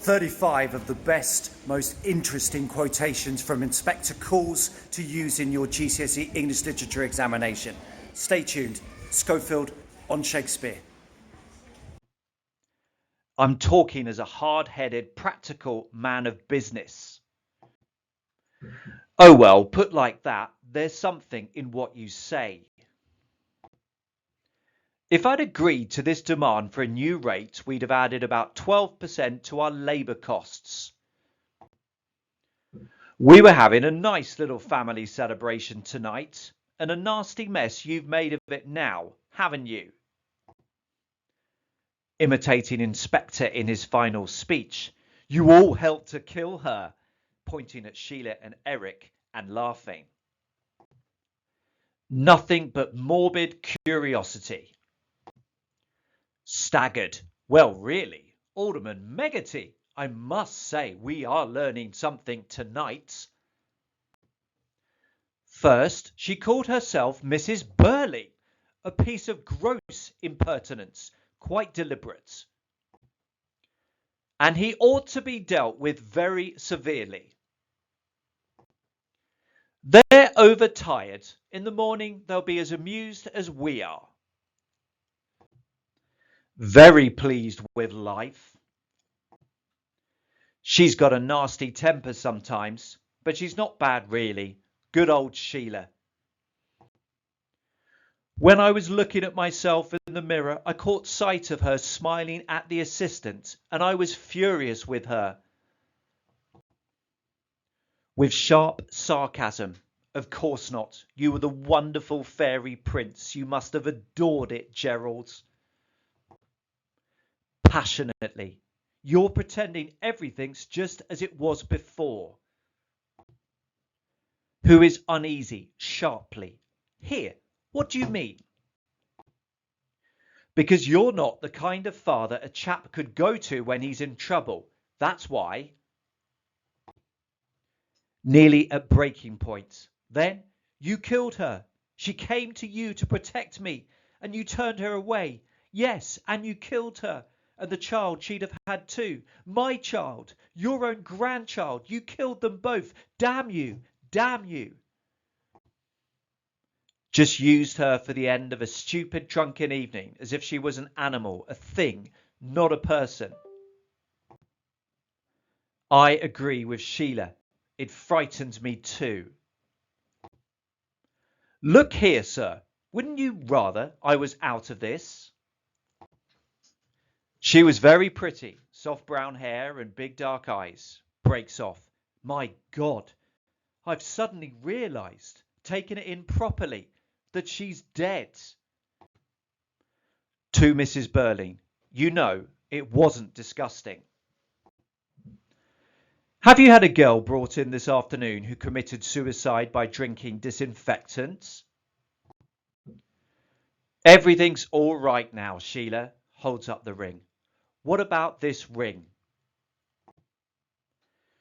35 of the best, most interesting quotations from Inspector Calls to use in your GCSE English Literature examination. Stay tuned. Schofield on Shakespeare. I'm talking as a hard-headed, practical man of business. Oh well, put like that, there's something in what you say. If I'd agreed to this demand for a new rate, we'd have added about 12% to our labour costs. We were having a nice little family celebration tonight, and a nasty mess you've made of it now, haven't you? Imitating Inspector in his final speech, you all helped to kill her, pointing at Sheila and Eric and laughing. Nothing but morbid curiosity. Staggered. Well, really, Alderman Meggerty, I must say we are learning something tonight. First, she called herself Mrs. Burley, a piece of gross impertinence, quite deliberate. And he ought to be dealt with very severely. They're overtired. In the morning, they'll be as amused as we are. Very pleased with life. She's got a nasty temper sometimes, but she's not bad really. Good old Sheila. When I was looking at myself in the mirror, I caught sight of her smiling at the assistant, and I was furious with her. With sharp sarcasm. Of course not. You were the wonderful fairy prince. You must have adored it, Gerald. Passionately. You're pretending everything's just as it was before. Who is uneasy, sharply. Here, what do you mean? Because you're not the kind of father a chap could go to when he's in trouble. That's why. Nearly at breaking point. Then you killed her. She came to you to protect me, and you turned her away. Yes, and you killed her. And the child she'd have had too. My child, your own grandchild. You killed them both. Damn you, damn you. Just used her for the end of a stupid drunken evening, as if she was an animal, a thing, not a person. I agree with Sheila. It frightens me too. Look here, sir. Wouldn't you rather I was out of this? She was very pretty, soft brown hair and big dark eyes. Breaks off. My God, I've suddenly realised, taken it in properly, that she's dead. To Mrs. Burling, you know, it wasn't disgusting. Have you had a girl brought in this afternoon who committed suicide by drinking disinfectants? Everything's all right now, Sheila. Holds up the ring. What about this ring?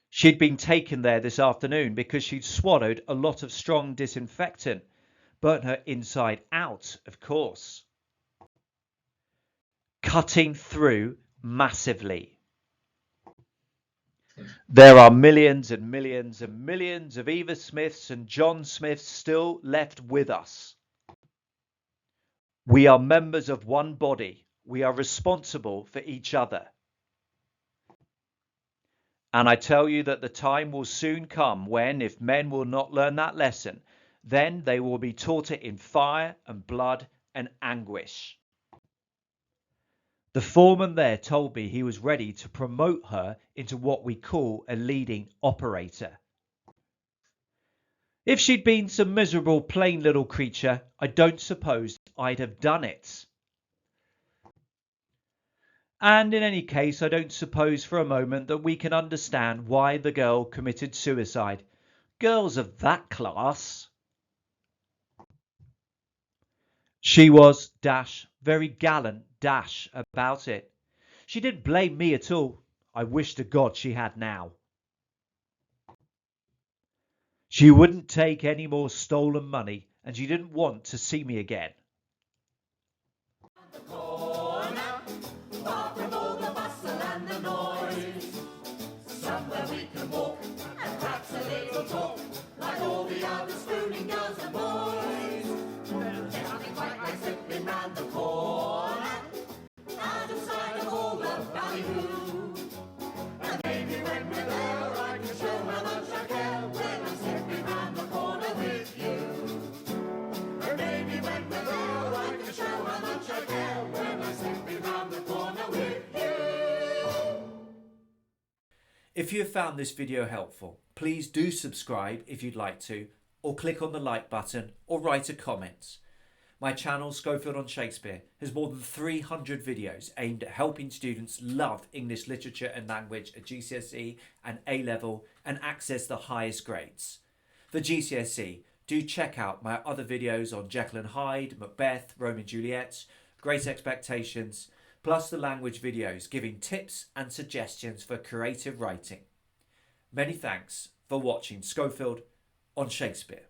She'd been taken there this afternoon because she'd swallowed a lot of strong disinfectant. Burnt her inside out, of course. Cutting through massively. There are millions and millions and millions of Eva Smiths and John Smiths still left with us. We are members of one body. We are responsible for each other. And I tell you that the time will soon come when, if men will not learn that lesson, then they will be taught it in fire and blood and anguish. The foreman there told me he was ready to promote her into what we call a leading operator. If she'd been some miserable plain little creature, I don't suppose I'd have done it. And in any case, I don't suppose for a moment that we can understand why the girl committed suicide. Girls of that class. She was, very gallant, about it. She didn't blame me at all. I wish to God she had now. She wouldn't take any more stolen money, and she didn't want to see me again. Far from all the bustle and the noise, If you have found this video helpful, please do subscribe if you'd like to, or click on the like button or write a comment. My channel, Schofield on Shakespeare, has more than 300 videos aimed at helping students love English literature and language at GCSE and A-level and access the highest grades. For GCSE, do check out my other videos on Jekyll and Hyde, Macbeth, Romeo and Juliet, Great Expectations, plus the language videos giving tips and suggestions for creative writing. Many thanks for watching Schofield on Shakespeare.